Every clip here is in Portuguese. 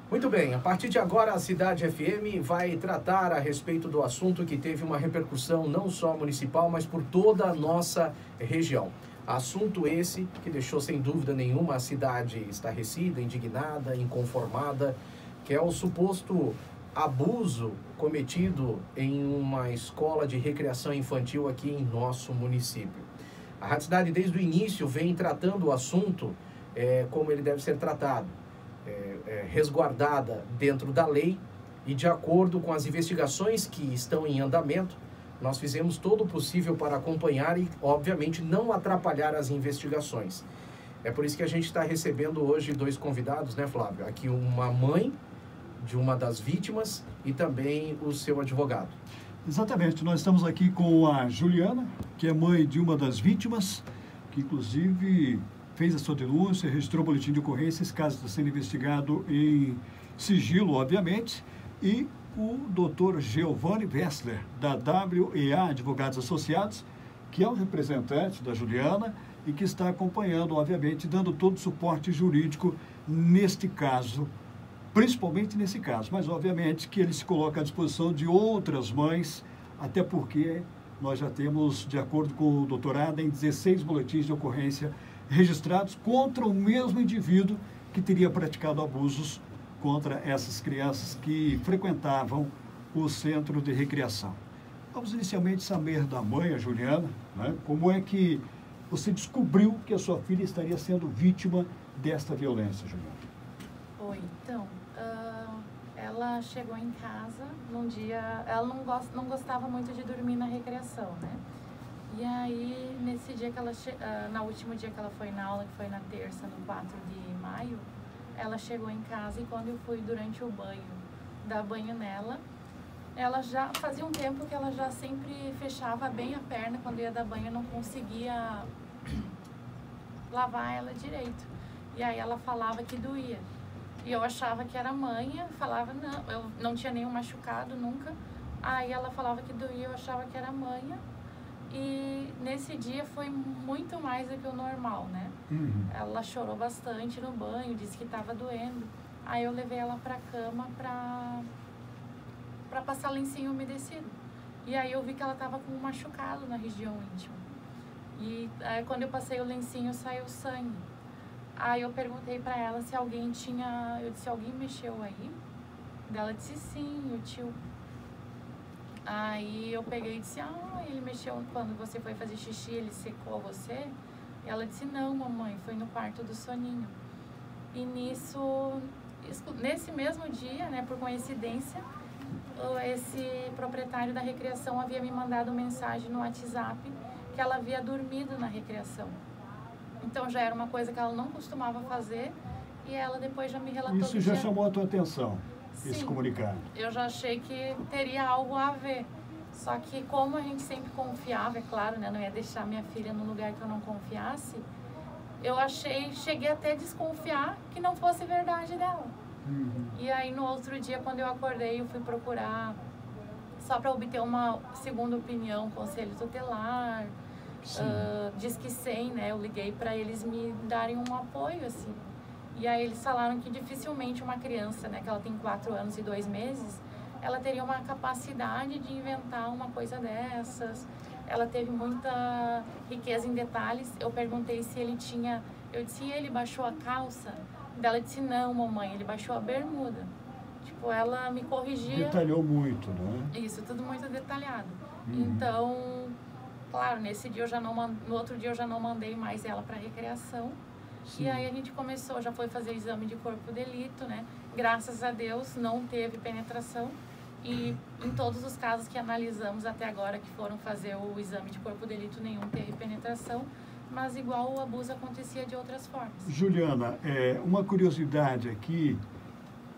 Muito bem, a partir de agora a Cidade FM vai tratar a respeito do assunto que teve uma repercussão não só municipal, mas por toda a nossa região. Assunto esse que deixou sem dúvida nenhuma a cidade estarrecida, indignada, inconformada, que é o suposto abuso cometido em uma escola de recreação infantil aqui em nosso município. A Rádio Cidade desde o início vem tratando o assunto como ele deve ser tratado. Resguardada dentro da lei e de acordo com as investigações que estão em andamento, nós fizemos todo o possível para acompanhar e, obviamente, não atrapalhar as investigações. É por isso que a gente está recebendo hoje dois convidados, né, Flávio? Aqui uma mãe de uma das vítimas e também o seu advogado. Exatamente, nós estamos aqui com a Juliana, que é mãe de uma das vítimas, que inclusive fez a sua denúncia, registrou o boletim de ocorrência. Esse caso está sendo investigado em sigilo, obviamente, e o doutor Giovanni Wessler, da WEA Advogados Associados, que é o representante da Juliana e que está acompanhando, obviamente, dando todo o suporte jurídico neste caso, principalmente nesse caso, mas obviamente que ele se coloca à disposição de outras mães, até porque nós já temos, de acordo com o doutor Adam, 16 boletins de ocorrência registrados contra o mesmo indivíduo que teria praticado abusos contra essas crianças que frequentavam o centro de recreação. Vamos inicialmente saber da mãe, a Juliana, né, como é que você descobriu que a sua filha estaria sendo vítima desta violência, Juliana? Oi, então, ela chegou em casa num dia, ela não gostava muito de dormir na recreação, né? E aí, nesse dia que ela, no último dia que ela foi na aula, que foi na terça, no 4 de maio, ela chegou em casa e quando eu fui durante o banho, dar banho nela, ela já fazia um tempo que ela já sempre fechava bem a perna quando ia dar banho, eu não conseguia lavar ela direito. E aí ela falava que doía. E eu achava que era manha, falava, não, eu não tinha nenhum machucado nunca. Aí ela falava que doía, eu achava que era manha. E nesse dia foi muito mais do que o normal, né? Ela chorou bastante no banho, disse que estava doendo. Aí eu levei ela pra cama pra passar lencinho umedecido. E aí eu vi que ela estava com um machucado na região íntima. E aí quando eu passei o lencinho saiu sangue. Aí eu perguntei pra ela se alguém tinha... Eu disse, alguém mexeu aí? Ela disse, sim, o tio. Aí eu peguei e disse, ele mexeu quando você foi fazer xixi, ele secou você? E ela disse, não, mamãe, foi no quarto do soninho. E nesse mesmo dia, né, por coincidência, esse proprietário da recreação havia me mandado mensagem no WhatsApp que ela havia dormido na recreação. Então já era uma coisa que ela não costumava fazer e ela depois já me relatou. Isso já chamou a tua atenção, esse Sim, comunicado? Eu já achei que teria algo a ver. Só que como a gente sempre confiava, é claro, né, não ia deixar minha filha num lugar que eu não confiasse, cheguei até a desconfiar que não fosse verdade dela. E aí no outro dia, quando eu acordei, eu fui procurar só para obter uma segunda opinião, conselho tutelar, Disque 100, né? Eu liguei para eles me darem um apoio, assim. E aí eles falaram que dificilmente uma criança, né, que ela tem 4 anos e 2 meses, ela teria uma capacidade de inventar uma coisa dessas. Ela teve muita riqueza em detalhes. Eu perguntei se ele tinha... Eu disse, e ele baixou a calça? Ela disse, não, mamãe, ele baixou a bermuda. Tipo, ela me corrigia... Detalhou muito, né? Isso, tudo muito detalhado. Então, claro, nesse dia no outro dia eu já não mandei mais ela para recreação. Sim. E aí a gente começou, já foi fazer exame de corpo de delito, né? Graças a Deus não teve penetração. E em todos os casos que analisamos até agora, que foram fazer o exame de corpo de delito, nenhum teve penetração. Mas igual o abuso acontecia de outras formas. Juliana, uma curiosidade aqui,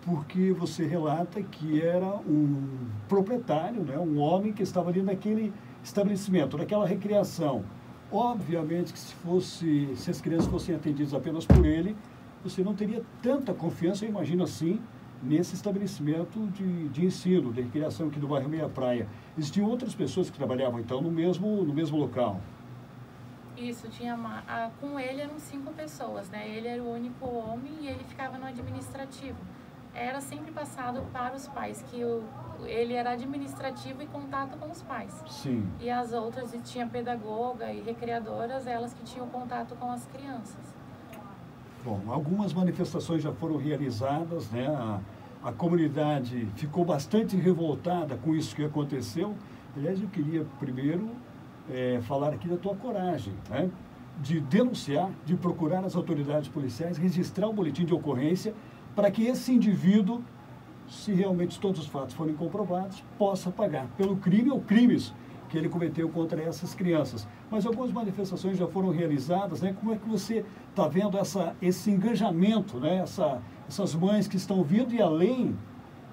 porque você relata que era um proprietário, né, um homem que estava ali naquele estabelecimento, naquela recreação. Obviamente que se as crianças fossem atendidas apenas por ele, você não teria tanta confiança, eu imagino assim, nesse estabelecimento de ensino, de recreação aqui do bairro Meia Praia. Existiam outras pessoas que trabalhavam, então, no mesmo local? Isso, com ele eram 5 pessoas, né? Ele era o único homem e ele ficava no administrativo. era sempre passado para os pais, que ele era administrativo e contato com os pais. Sim. E as outras, e tinha pedagoga e recreadoras, elas que tinham contato com as crianças. Bom, algumas manifestações já foram realizadas, né? A comunidade ficou bastante revoltada com isso que aconteceu. Aliás, eu queria primeiro falar aqui da tua coragem, né? De denunciar, de procurar as autoridades policiais, registrar o boletim de ocorrência para que esse indivíduo, se realmente todos os fatos forem comprovados, possa pagar pelo crime ou crimes que ele cometeu contra essas crianças. Mas algumas manifestações já foram realizadas, né? Como é que você está vendo esse engajamento, né? Essas mães que estão vindo, e além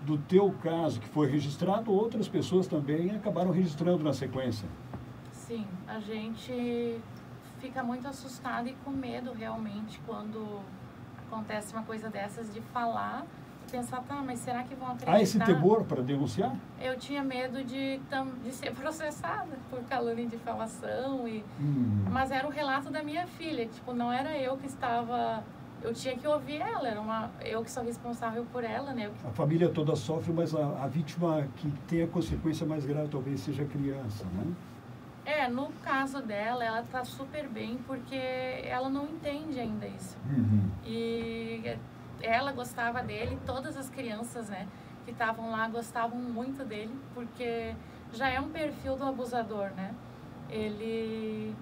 do teu caso que foi registrado, outras pessoas também acabaram registrando na sequência? Sim, a gente fica muito assustado e com medo realmente quando acontece uma coisa dessas, de falar e pensar, tá, mas será que vão acreditar? Há esse temor para denunciar? Eu tinha medo de ser processada por calúnia e difamação, mas era o relato da minha filha, tipo, não era eu que estava... Eu tinha que ouvir ela, eu que sou responsável por ela, né? A família toda sofre, mas a vítima que tem a consequência mais grave talvez seja a criança, né? No caso dela, ela tá super bem, porque ela não entende ainda isso. E ela gostava dele, todas as crianças, né, que estavam lá gostavam muito dele, porque já é um perfil do abusador, né? Ele,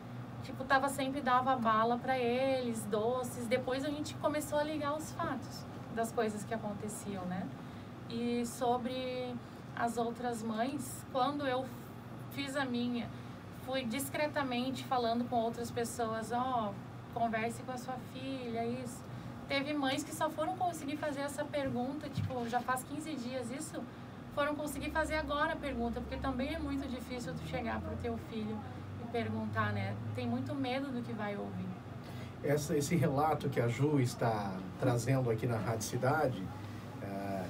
tipo, sempre dava bala para eles, doces. Depois a gente começou a ligar os fatos das coisas que aconteciam, né? E sobre as outras mães, quando eu fiz a minha, fui discretamente falando com outras pessoas, converse com a sua filha, isso. Teve mães que só foram conseguir fazer essa pergunta, tipo, já faz 15 dias isso, foram conseguir fazer agora a pergunta, porque também é muito difícil tu chegar pro teu filho e perguntar, né? Tem muito medo do que vai ouvir. Esse relato que a Ju está trazendo aqui na Rádio Cidade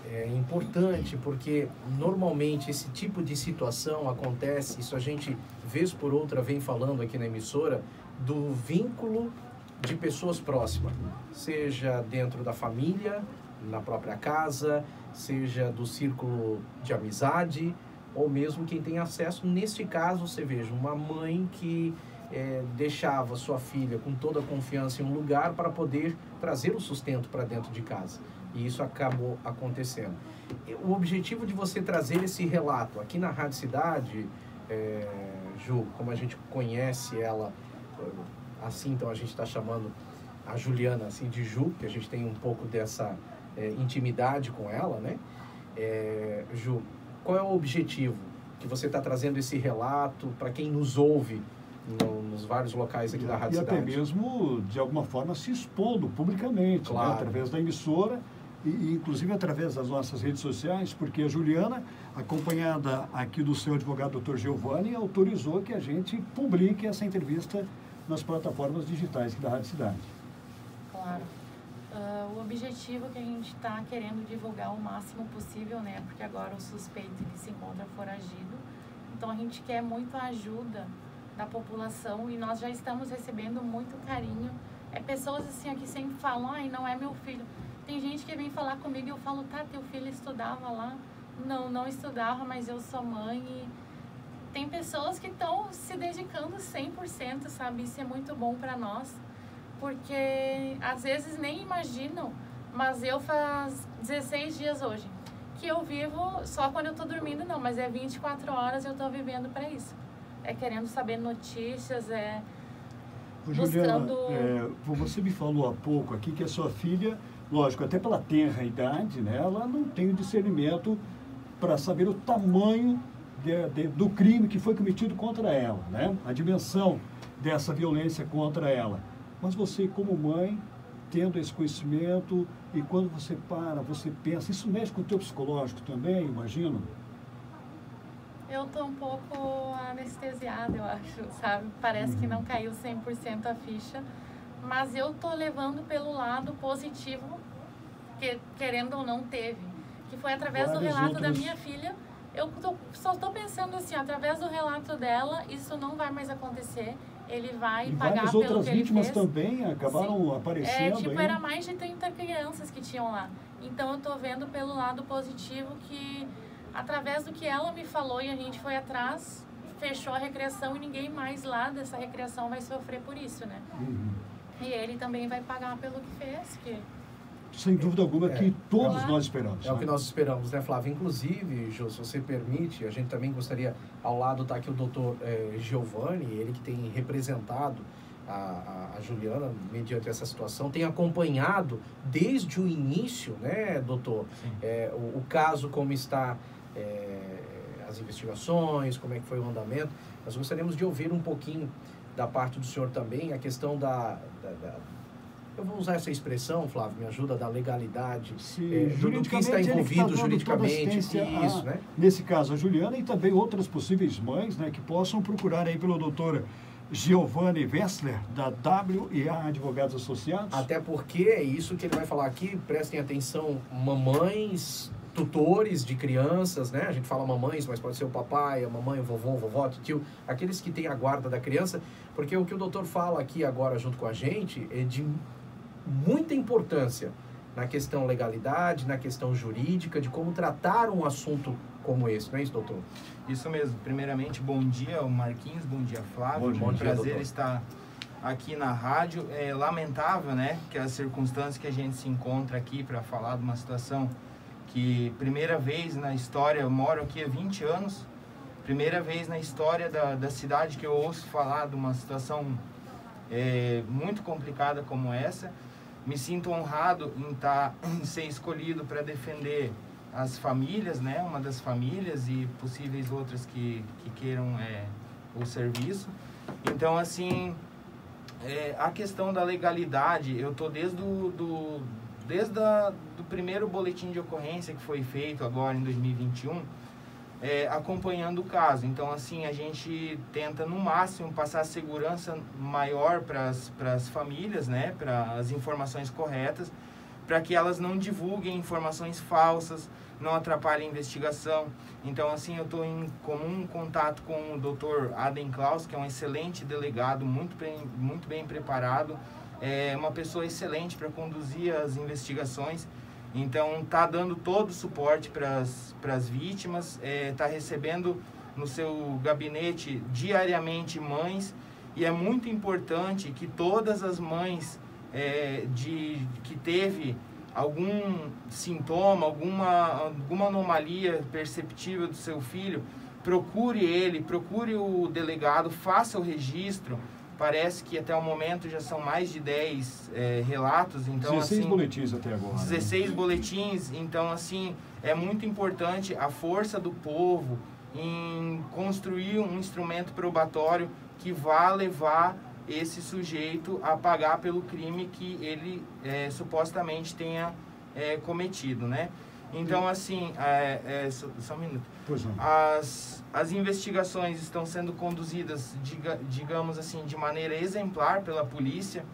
é importante, porque normalmente esse tipo de situação acontece, isso a gente vez por outra vem falando aqui na emissora, do vínculo de pessoas próximas, seja dentro da família, na própria casa, seja do círculo de amizade, ou mesmo quem tem acesso. Neste caso, você veja, uma mãe que deixava sua filha com toda a confiança em um lugar para poder trazer o sustento para dentro de casa. E isso acabou acontecendo. O objetivo de você trazer esse relato aqui na Rádio Cidade, Ju, como a gente conhece ela, assim, então a gente está chamando a Juliana assim de Ju, que a gente tem um pouco dessa intimidade com ela, né? Ju, qual é o objetivo que você está trazendo esse relato para quem nos ouve nos vários locais aqui da Rádio Cidade? E até mesmo, de alguma forma, se expondo publicamente, claro, né? Através da emissora e inclusive através das nossas redes sociais, porque a Juliana, acompanhada aqui do seu advogado Dr. Giovanni, autorizou que a gente publique essa entrevista nas plataformas digitais aqui da Rádio Cidade. Claro. O objetivo que a gente está querendo divulgar o máximo possível, né? Porque agora o suspeito que se encontra foragido. Então a gente quer muito a ajuda da população e nós já estamos recebendo muito carinho. Pessoas assim que sempre falam, não é meu filho. Tem gente que vem falar comigo e eu falo, tá, teu filho estudava lá? Não estudava, mas eu sou mãe. E tem pessoas que estão se dedicando 100%, sabe? Isso é muito bom para nós, porque às vezes nem imaginam, mas eu faz 16 dias hoje que eu vivo só quando eu tô dormindo, não, mas 24 horas eu tô vivendo para isso. Querendo saber notícias, Juliana, buscando... você me falou há pouco aqui que a sua filha, lógico, até pela tenra idade, né, ela não tem o discernimento para saber o tamanho do crime que foi cometido contra ela, né, a dimensão dessa violência contra ela. Mas você, como mãe, tendo esse conhecimento, e quando você você pensa, isso mexe com o teu psicológico também, imagino? Eu tô um pouco anestesiada, eu acho, sabe? Parece que não caiu 100% a ficha, mas eu tô levando pelo lado positivo, que querendo ou não teve, que foi através do relato da minha filha. Eu só tô pensando assim, através do relato dela, isso não vai mais acontecer. ele vai E pagar várias pelo outras que ele vítimas fez. também acabaram aparecendo. Tipo, aí. era mais de 30 crianças que tinham lá. Então, eu tô vendo pelo lado positivo que, através do que ela me falou e a gente foi atrás, fechou a recreação e ninguém mais lá dessa recreação vai sofrer por isso, né? E ele também vai pagar pelo que fez, que... Sem dúvida alguma, que todos Claro. nós esperamos. É o que nós esperamos, né, Flávio? Inclusive, Jô, se você permite, a gente também gostaria, ao lado está aqui o doutor Giovanni, ele que tem representado a Juliana mediante essa situação, tem acompanhado desde o início, né, doutor, o caso, como está, as investigações, como é que foi o andamento. Nós gostaríamos de ouvir um pouquinho da parte do senhor também, a questão eu vou usar essa expressão, Flávio, me ajuda, da legalidade, do que está envolvido juridicamente, isso, né? Nesse caso, a Juliana e também outras possíveis mães, né, que possam procurar aí pelo doutor Giovanni Wessler, da WA Advogados Associados. Até porque é isso que ele vai falar aqui, prestem atenção, mamães, tutores de crianças, né? A gente fala mamães, mas pode ser o papai, a mamãe, o vovô, vovó, tio, aqueles que têm a guarda da criança, porque o que o doutor fala aqui agora junto com a gente é de muita importância na questão legalidade, na questão jurídica, de como tratar um assunto como esse, não é isso, doutor? Isso mesmo. Primeiramente, bom dia, Marquinhos, bom dia, Flávio. Bom dia, prazer doutor. estar aqui na rádio. É lamentável, né, que as circunstâncias que a gente se encontra aqui para falar de uma situação que, primeira vez na história, eu moro aqui há 20 anos, primeira vez na história da cidade que eu ouço falar de uma situação muito complicada como essa. Me sinto honrado em ser escolhido para defender as famílias, né? Uma das famílias e possíveis outras que queiram o serviço. Então, assim, a questão da legalidade, eu estou desde o primeiro boletim de ocorrência que foi feito agora em 2021, acompanhando o caso. Então, assim, a gente tenta no máximo passar segurança maior para as famílias, né, para as informações corretas, para que elas não divulguem informações falsas, não atrapalhem a investigação. Então, assim, eu estou em comum contato com o Dr. Adem Klaus, que é um excelente delegado, muito bem preparado, uma pessoa excelente para conduzir as investigações. Então, está dando todo o suporte para as vítimas, está recebendo no seu gabinete diariamente mães, e é muito importante que todas as mães que teve algum sintoma, alguma anomalia perceptível do seu filho, procure o delegado, faça o registro. Parece que até o momento já são mais de 10 relatos. Então, 16 assim, boletins até agora. 16 boletins. Então, assim, é muito importante a força do povo em construir um instrumento probatório que vá levar esse sujeito a pagar pelo crime que ele supostamente tenha cometido, né? Então, assim, só um minuto. Pois não. As investigações estão sendo conduzidas, digamos assim, de maneira exemplar pela polícia.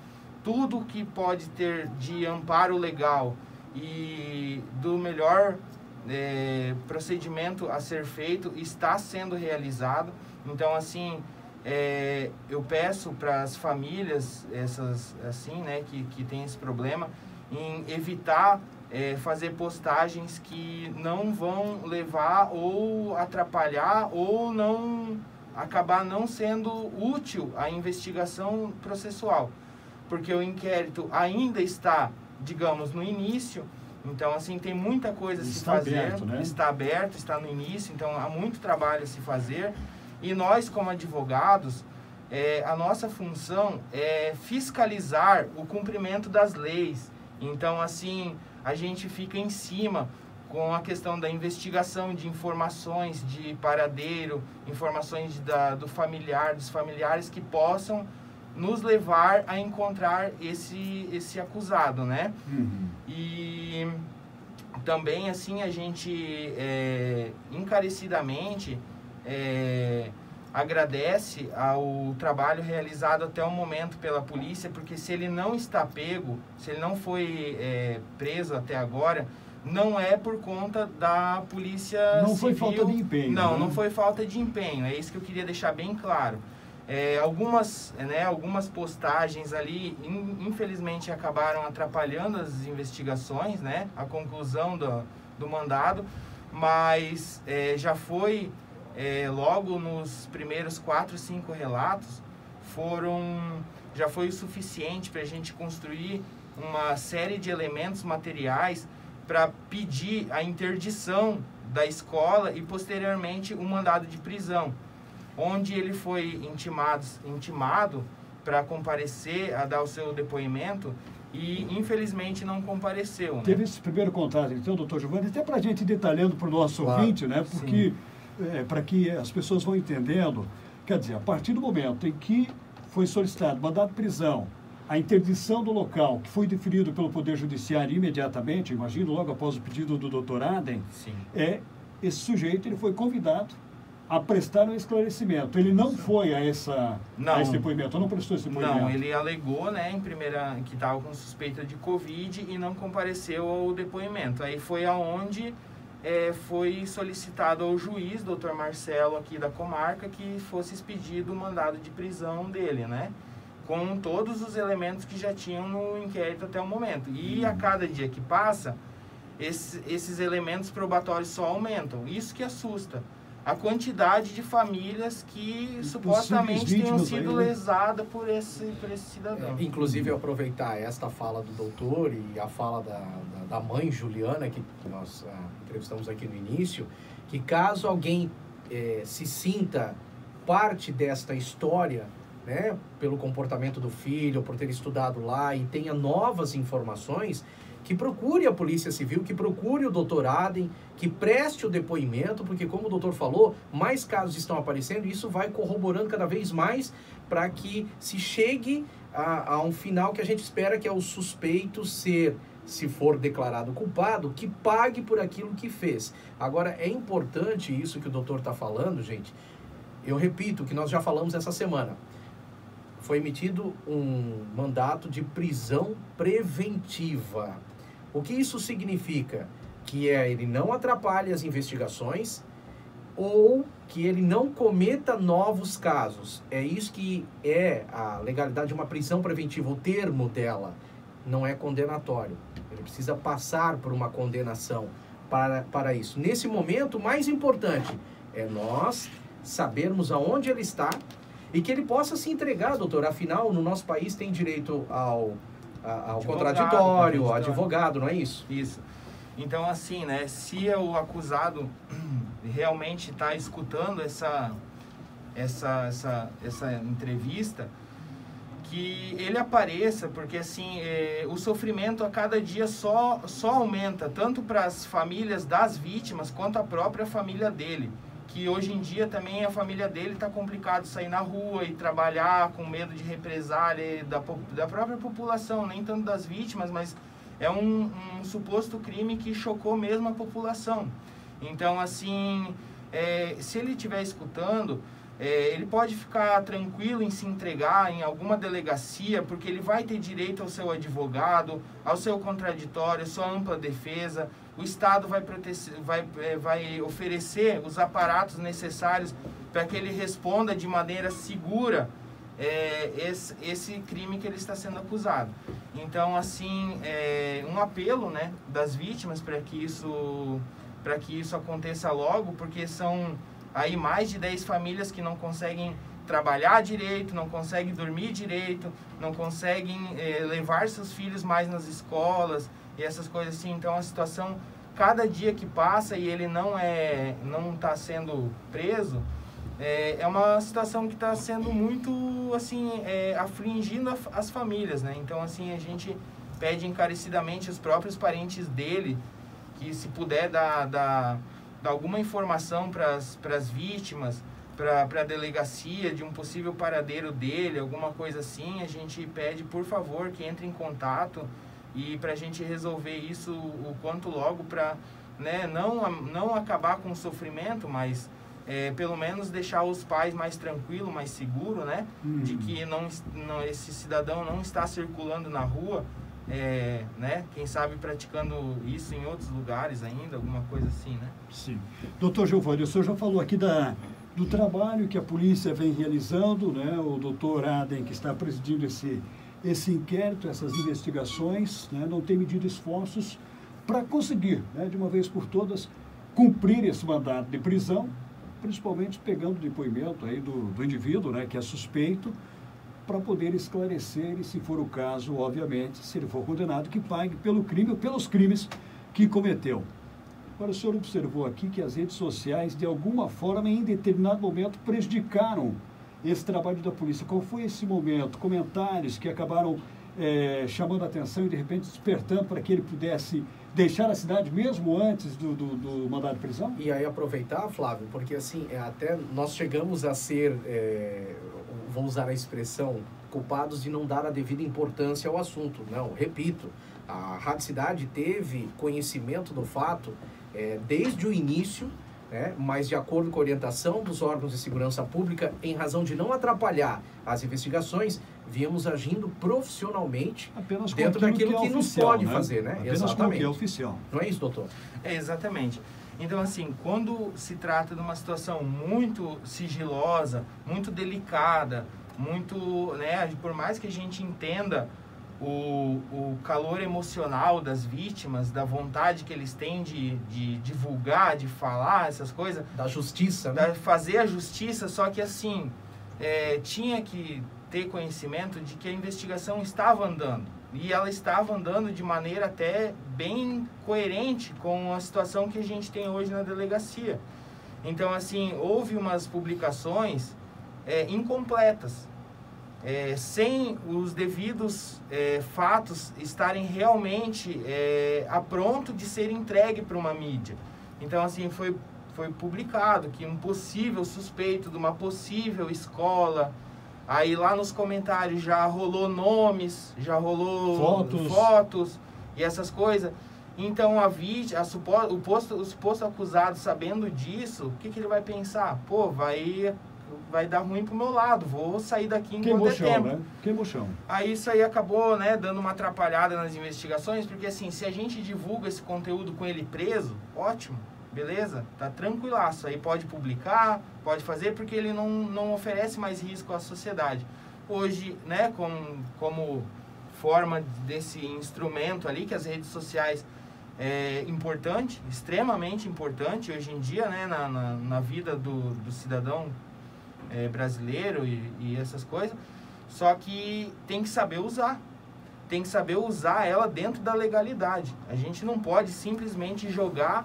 Tudo que pode ter de amparo legal e do melhor procedimento a ser feito está sendo realizado. Então, assim, eu peço para as famílias, essas assim, né, que tem esse problema, em evitar fazer postagens que não vão levar ou atrapalhar ou acabar não sendo útil à investigação processual, porque o inquérito ainda está, digamos, no início. Então, assim, tem muita coisa a se fazer. Aberto, né? Está aberto, está no início, então há muito trabalho a se fazer. E nós, como advogados, a nossa função é fiscalizar o cumprimento das leis. Então, assim, a gente fica em cima com a questão da investigação de informações de paradeiro, informações dos familiares que possam nos levar a encontrar esse acusado, né? Uhum. E também, assim, a gente encarecidamente agradece ao trabalho realizado até o momento pela polícia, porque se ele não está pego, se ele não foi preso até agora, não é por conta da polícia Não civil. foi falta de empenho. Não, né? não foi falta de empenho, é isso que eu queria deixar bem claro. Algumas postagens ali, infelizmente, acabaram atrapalhando as investigações, né? A conclusão do mandado, mas já foi, logo nos primeiros 4, 5 relatos, já foi o suficiente para a gente construir uma série de elementos materiais para pedir a interdição da escola e, posteriormente, um mandado de prisão, onde ele foi intimado para comparecer, a dar o seu depoimento, e infelizmente não compareceu. Né? Teve esse primeiro contato, então, doutor Giovanni, até para a gente ir detalhando para o nosso ouvinte, né? Porque para que as pessoas vão entendendo, quer dizer, a partir do momento em que foi solicitado mandado de prisão, a interdição do local, que foi deferido pelo Poder Judiciário imediatamente, imagino, logo após o pedido do doutor Aden, esse sujeito ele foi convidado a prestar um esclarecimento. Ele não foi a esse depoimento, não prestou esse depoimento. Não, ele alegou, né, que estava com suspeita de Covid e não compareceu ao depoimento. Aí foi aonde foi solicitado ao juiz, doutor Marcelo, aqui da comarca, que fosse expedido o mandado de prisão dele, né? Com todos os elementos que já tinham no inquérito até o momento. E a cada dia que passa, esses elementos probatórios só aumentam. Isso que assusta. A quantidade de famílias que supostamente tenham sido lesadas por esse cidadão. Inclusive, aproveitar esta fala do doutor e a fala da mãe Juliana, que nós entrevistamos aqui no início, que caso alguém se sinta parte desta história, né, pelo comportamento do filho, por ter estudado lá e tenha novas informações, que procure a Polícia Civil, que procure o doutor Aden, que preste o depoimento, porque, como o doutor falou, mais casos estão aparecendo e isso vai corroborando cada vez mais para que se chegue a um final que a gente espera, que é o suspeito ser, se for declarado culpado, que pague por aquilo que fez. Agora, é importante isso que o doutor está falando, gente. Eu repito o que nós já falamos essa semana. Foi emitido um mandato de prisão preventiva. O que isso significa? Que ele não atrapalhe as investigações ou que ele não cometa novos casos. É isso que é a legalidade de uma prisão preventiva. O termo dela não é condenatório. Ele precisa passar por uma condenação para isso. Nesse momento, o mais importante é nós sabermos aonde ele está e que ele possa se entregar, doutor. Afinal, no nosso país tem direito ao contraditório, ao advogado, não é isso? Isso. Então, assim, né, se o acusado realmente está escutando essa entrevista, que ele apareça, porque, assim, o sofrimento a cada dia só aumenta, tanto para as famílias das vítimas, quanto a própria família dele. Que hoje em dia também a família dele está complicado sair na rua e trabalhar com medo de represália da própria população, nem tanto das vítimas, mas é um suposto crime que chocou mesmo a população. Então, assim, se ele estiver escutando, ele pode ficar tranquilo em se entregar em alguma delegacia, porque ele vai ter direito ao seu advogado, ao seu contraditório, à sua ampla defesa. O Estado vai oferecer os aparatos necessários para que ele responda de maneira segura esse crime que ele está sendo acusado. Então, assim, um apelo, né, das vítimas para que isso aconteça logo, porque são aí mais de 10 famílias que não conseguem trabalhar direito, não conseguem dormir direito, não conseguem levar seus filhos mais nas escolas e essas coisas assim. Então, a situação, cada dia que passa e ele não está sendo preso, é uma situação que está sendo muito, assim, afligindo as famílias, né? Então, assim, a gente pede encarecidamente aos próprios parentes dele que, se puder dar alguma informação para as vítimas, para a delegacia de um possível paradeiro dele, alguma coisa assim, a gente pede, por favor, que entre em contato e para a gente resolver isso o quanto logo, para, né, não acabar com o sofrimento, mas pelo menos deixar os pais mais tranquilos, mais seguros, né, de que esse cidadão não está circulando na rua né? Quem sabe praticando isso em outros lugares ainda, alguma coisa assim, né? Sim. Doutor Giovanni, o senhor já falou aqui do trabalho que a polícia vem realizando, né? O doutor Aden, que está presidindo esse inquérito, essas investigações, né? Não tem medido esforços para conseguir, né, de uma vez por todas, cumprir esse mandato de prisão, principalmente pegando o depoimento aí do indivíduo, né, que é suspeito, para poder esclarecer e, se for o caso, obviamente, se ele for condenado, que pague pelo crime ou pelos crimes que cometeu. Agora, o senhor observou aqui que as redes sociais, de alguma forma, em determinado momento, prejudicaram esse trabalho da polícia. Qual foi esse momento? Comentários que acabaram chamando a atenção e, de repente, despertando para que ele pudesse deixar a cidade mesmo antes do mandado de prisão? E aí aproveitar, Flávio, porque assim, até nós chegamos a ser, vou usar a expressão, culpados de não dar a devida importância ao assunto. Não, repito, a Rádio Cidade teve conhecimento do fato desde o início, mas de acordo com a orientação dos órgãos de segurança pública, em razão de não atrapalhar as investigações, viemos agindo profissionalmente apenas dentro daquilo que nos pode fazer, né? Apenas Exatamente. com o que é oficial. Não é isso, doutor? Exatamente. Então, assim, quando se trata de uma situação muito sigilosa, muito delicada, muito, né, por mais que a gente entenda o calor emocional das vítimas, da vontade que eles têm de divulgar, de falar essas coisas. Da justiça, né? Fazer a justiça, só que assim, tinha que ter conhecimento de que a investigação estava andando. E ela estava andando de maneira até bem coerente com a situação que a gente tem hoje na delegacia. Então, assim, houve umas publicações incompletas, sem os devidos fatos estarem realmente a pronto de ser entregue para uma mídia. Então, assim, foi publicado que um possível suspeito de uma possível escola, aí lá nos comentários já rolou nomes, já rolou fotos e essas coisas. Então o suposto acusado, sabendo disso, o que ele vai pensar? Pô, vai dar ruim pro meu lado, vou sair daqui enquanto é tempo. Né? Queimou chão. Aí isso aí acabou, né, dando uma atrapalhada nas investigações, porque assim, se a gente divulga esse conteúdo com ele preso, ótimo, beleza, tá tranquilaço, aí pode publicar, pode fazer, porque ele não oferece mais risco à sociedade. Hoje, né, como forma desse instrumento ali, que as redes sociais importante, extremamente importante hoje em dia, né, na vida do cidadão brasileiro e essas coisas, só que tem que saber usar. Tem que saber usar ela dentro da legalidade. A gente não pode simplesmente jogar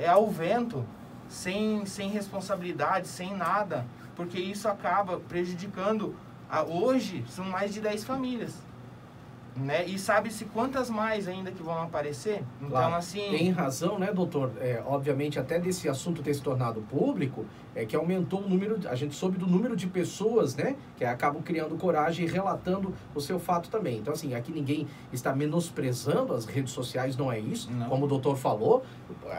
ao vento, sem responsabilidade, sem nada, porque isso acaba prejudicando. Hoje são mais de 10 famílias, né? E sabe-se quantas mais ainda que vão aparecer? Então, claro. assim... Em razão, né, doutor, obviamente até desse assunto ter se tornado público, que aumentou o número, a gente soube do número de pessoas, né, que acabam criando coragem e relatando o seu fato também. Então, assim, aqui ninguém está menosprezando as redes sociais, não é isso, não. Como o doutor falou.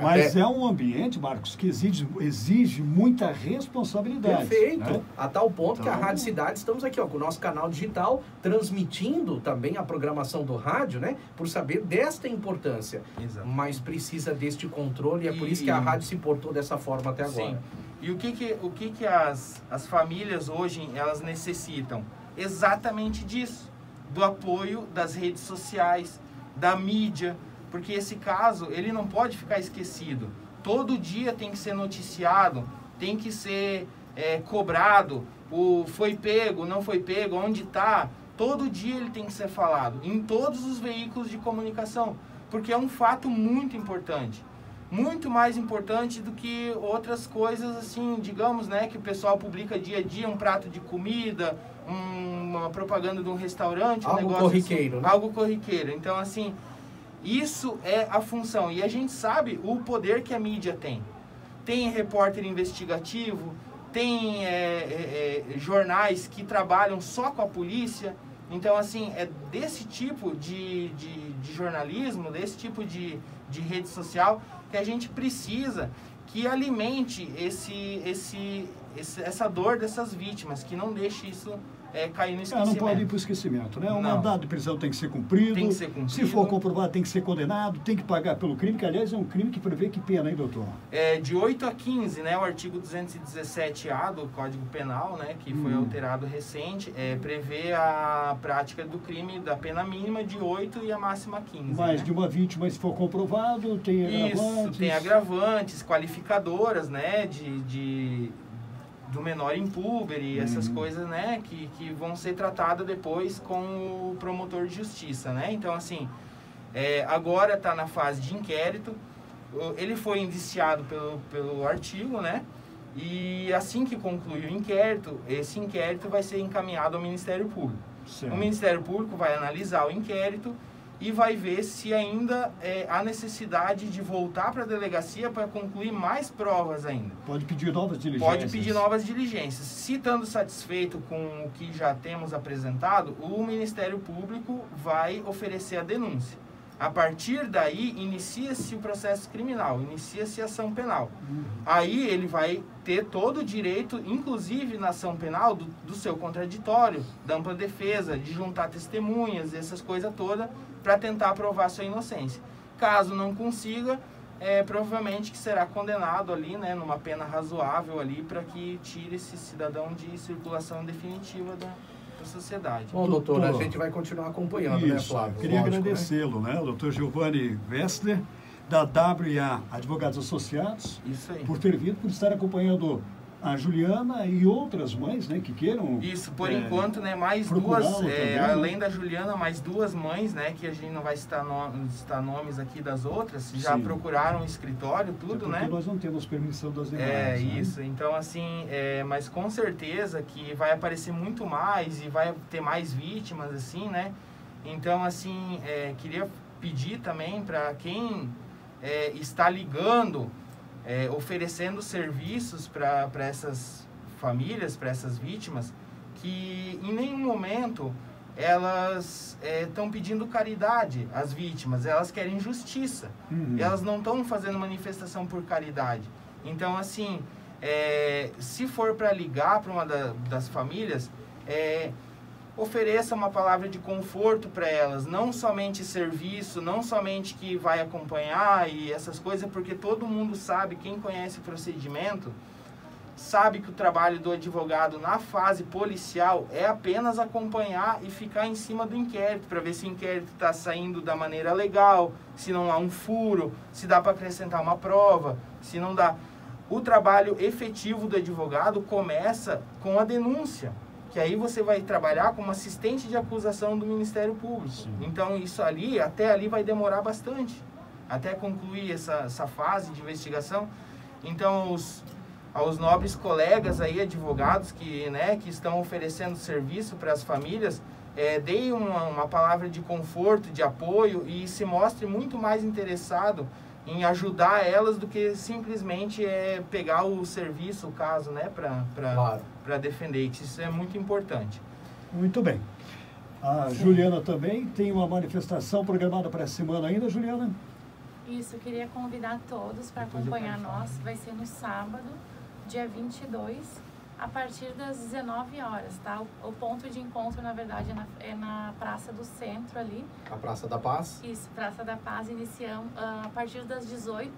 Mas é um ambiente, Marcos, que exige muita responsabilidade. Perfeito. Né? A tal ponto então... que a Rádio Cidade, estamos aqui com o nosso canal digital, transmitindo também a programação do rádio, né, por saber desta importância. Exato. Mas precisa deste controle, e é por isso que a rádio se portou dessa forma até agora. Sim. E o que as famílias hoje elas necessitam? Exatamente disso, do apoio das redes sociais, da mídia, porque esse caso ele não pode ficar esquecido. Todo dia tem que ser noticiado, tem que ser cobrado, foi pego, não foi pego, onde está. Todo dia ele tem que ser falado, em todos os veículos de comunicação, porque é um fato muito importante. Muito mais importante do que outras coisas, assim, digamos, né, que o pessoal publica dia a dia, um prato de comida, uma propaganda de um restaurante, algo negócio corriqueiro, assim, né? Algo corriqueiro. Então, assim, isso é a função. E a gente sabe o poder que a mídia tem. Tem repórter investigativo, tem jornais que trabalham só com a polícia. Então, assim, é desse tipo de jornalismo, desse tipo de rede social que a gente precisa que alimente essa dor dessas vítimas, que não deixe isso cair no Não esquecimento. pode ir para o esquecimento, né? O Não. mandado de prisão tem que ser cumprido. Tem que ser cumprido. Se for comprovado, tem que ser condenado, tem que pagar pelo crime, que aliás é um crime que prevê que pena, hein, doutor? De 8 a 15, né, o artigo 217A do Código Penal, né, que foi alterado recente, prevê a prática do crime da pena mínima de 8 e a máxima 15. Mas né? de uma vítima, se for comprovado, tem agravantes. Isso, tem agravantes, qualificadoras, né, do menor impúber e essas coisas, né, que vão ser tratadas depois com o promotor de justiça, né? Então, assim, agora está na fase de inquérito, ele foi indiciado pelo artigo, né? E assim que concluir o inquérito, esse inquérito vai ser encaminhado ao Ministério Público. Certo. O Ministério Público vai analisar o inquérito e vai ver se ainda há necessidade de voltar para a delegacia para concluir mais provas ainda. Pode pedir novas diligências. Pode pedir novas diligências. Se estando satisfeito com o que já temos apresentado, o Ministério Público vai oferecer a denúncia. A partir daí, inicia-se o processo criminal, inicia-se a ação penal. Aí ele vai ter todo o direito, inclusive na ação penal, do seu contraditório, da ampla defesa, de juntar testemunhas, essas coisas todas, para tentar provar sua inocência. Caso não consiga, provavelmente que será condenado ali, né, numa pena razoável ali, para que tire esse cidadão de circulação definitiva da sociedade. Bom, doutor, a gente vai continuar acompanhando, né, Flávio? Queria Lógico, agradecê-lo, né? O doutor Giovanni Wessler, da WA Advogados Associados, Isso aí. por ter vindo, por estar acompanhando a Juliana e outras mães, né, que queiram... Isso, por enquanto, né, mais duas, também, além da Juliana, mais duas mães, né, que a gente não vai citar nomes aqui das outras, já procuraram o escritório, tudo, porque né? nós não temos permissão das demais. Isso, então assim, mas com certeza que vai aparecer muito mais e vai ter mais vítimas, assim, né? Então, assim, queria pedir também para quem está ligando, oferecendo serviços para essas famílias, para essas vítimas, que em nenhum momento elas estão pedindo caridade às vítimas, elas querem justiça. Elas não estão fazendo manifestação por caridade. Então, assim, se for para ligar para uma das famílias, ofereça uma palavra de conforto para elas, não somente serviço, não somente que vai acompanhar e essas coisas, porque todo mundo sabe, quem conhece o procedimento, sabe que o trabalho do advogado na fase policial é apenas acompanhar e ficar em cima do inquérito, para ver se o inquérito está saindo da maneira legal, se não há um furo, se dá para acrescentar uma prova, se não dá. O trabalho efetivo do advogado começa com a denúncia, que aí você vai trabalhar como assistente de acusação do Ministério Público. Sim. Então, isso ali, até ali vai demorar bastante, até concluir essa fase de investigação. Então, aos nobres colegas aí, advogados, que estão oferecendo serviço para as famílias, deem uma palavra de conforto, de apoio e se mostre muito mais interessado em ajudar elas do que simplesmente pegar o serviço, o caso, né, para defender. Isso é muito importante. Muito bem. A Juliana também tem uma manifestação programada para essa semana ainda, Juliana? Isso, eu queria convidar todos para acompanhar nós. Vai ser no sábado, dia 22, a partir das 19 horas, tá? O ponto de encontro, na verdade, é na Praça do Centro ali. A Praça da Paz? Isso, Praça da Paz. Iniciamos a partir das 18,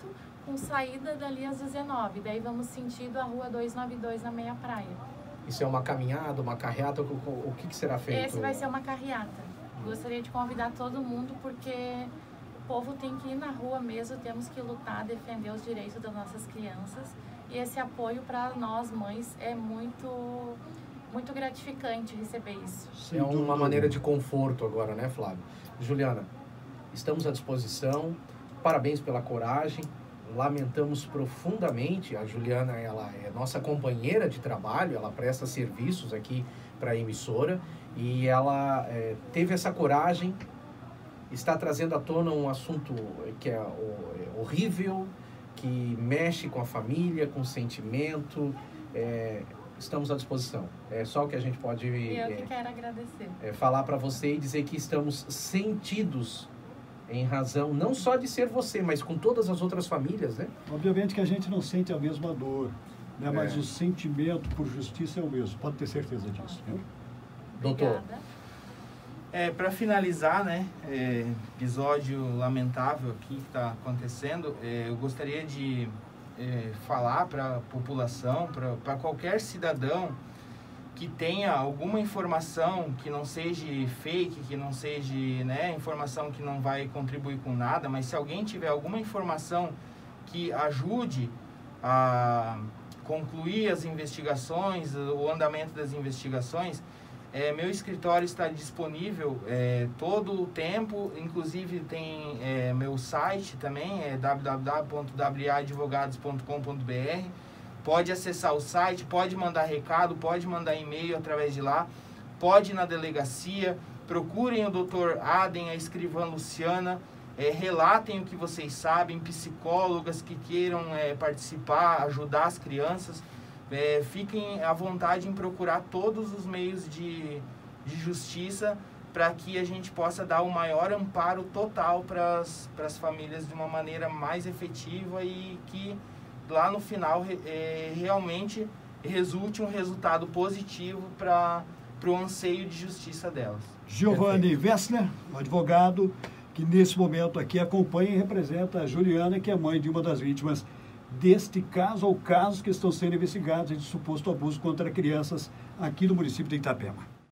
com saída dali às 19. Daí vamos sentido a Rua 292, na Meia Praia. Isso é uma caminhada, uma carreata? O que será feito? Esse vai ser uma carreata. Gostaria de convidar todo mundo, porque o povo tem que ir na rua mesmo, temos que lutar, defender os direitos das nossas crianças. E esse apoio para nós, mães, é muito gratificante receber isso. É uma maneira de conforto agora, né, Flávio? Juliana, estamos à disposição. Parabéns pela coragem. Lamentamos profundamente. A Juliana, ela é nossa companheira de trabalho, ela presta serviços aqui para a emissora e ela teve essa coragem, está trazendo à tona um assunto que é horrível, que mexe com a família, com o sentimento. Estamos à disposição. É só o que a gente pode... Eu que quero agradecer. Falar para você e dizer que estamos sentidos em razão, não só de ser você, mas com todas as outras famílias, né? Obviamente que a gente não sente a mesma dor, né? Mas o sentimento por justiça é o mesmo, pode ter certeza disso, viu? Doutor. Obrigada. Para finalizar, né, episódio lamentável aqui que está acontecendo, eu gostaria de falar para a população, para qualquer cidadão que tenha alguma informação que não seja fake, que não seja, né, informação que não vai contribuir com nada, mas se alguém tiver alguma informação que ajude a concluir as investigações, o andamento das investigações, meu escritório está disponível todo o tempo, inclusive tem meu site também, www.waadvogados.com.br. Pode acessar o site, pode mandar recado, pode mandar e-mail através de lá, pode ir na delegacia, procurem o Dr. Aden, a escrivã Luciana, relatem o que vocês sabem, psicólogas que queiram participar, ajudar as crianças. Fiquem à vontade em procurar todos os meios de justiça para que a gente possa dar o maior amparo total para as famílias de uma maneira mais efetiva e que lá no final realmente resulte um resultado positivo para o anseio de justiça delas. Giovanni Wessner, um advogado que nesse momento aqui acompanha e representa a Juliana, que é mãe de uma das vítimas deste caso ou casos que estão sendo investigados de suposto abuso contra crianças aqui no município de Itapema.